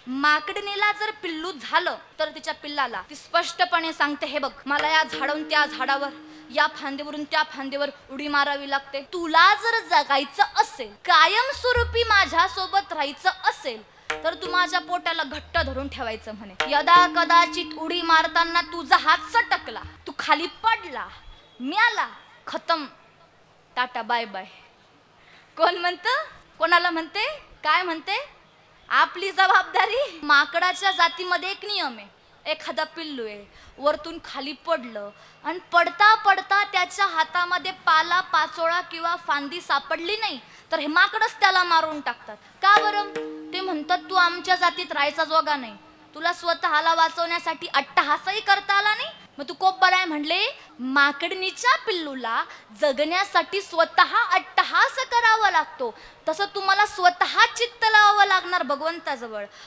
माकडणीला जर पिल्लू झालं तर तिच्या पिल्लाला ती स्पष्टपणे सांगते, हे बघ, मला या झाडावरून त्या झाडावर, या फांदीवरून त्या फांदीवर उडी मारावी लागते. तुला जर जगायचं असेल, कायमस्वरूपी माझ्या सोबत राहायचं असेल, तर तू माझ्या पोटाला घट्ट धरून ठेवायचं म्हणे. यदा कदाचित उडी मारताना तुझा हात सटकला, तू खाली पडला, म्याला, खतम, टाटा बाय बाय. कोण म्हणतं? कोणाला म्हणते? काय म्हणते? आपली जबाबदारी. माकडाच्या जातीमध्ये एक नियम आहे. एखादा पिल्लू आहे, वरतून खाली पडलं आणि पडता पडता त्याच्या हातामध्ये पाला, पाचोळा किंवा फांदी सापडली नाही तर हे माकडच त्याला मारून टाकतात. का बरं? ते म्हणतात, तू आमच्या जातीत राहायचा जोगा नाही, तुला स्वतःला वाचवण्यासाठी अट्टहासही करता आला नाही, मग तू कोब्बा आहे म्हणले. माकडणीच्या पिल्लूला जगण्यासाठी स्वतः अट्टहास करावा लागतो, तसं तुम्हाला स्वतः चित्त लावावं लागणार भगवंताजवळ.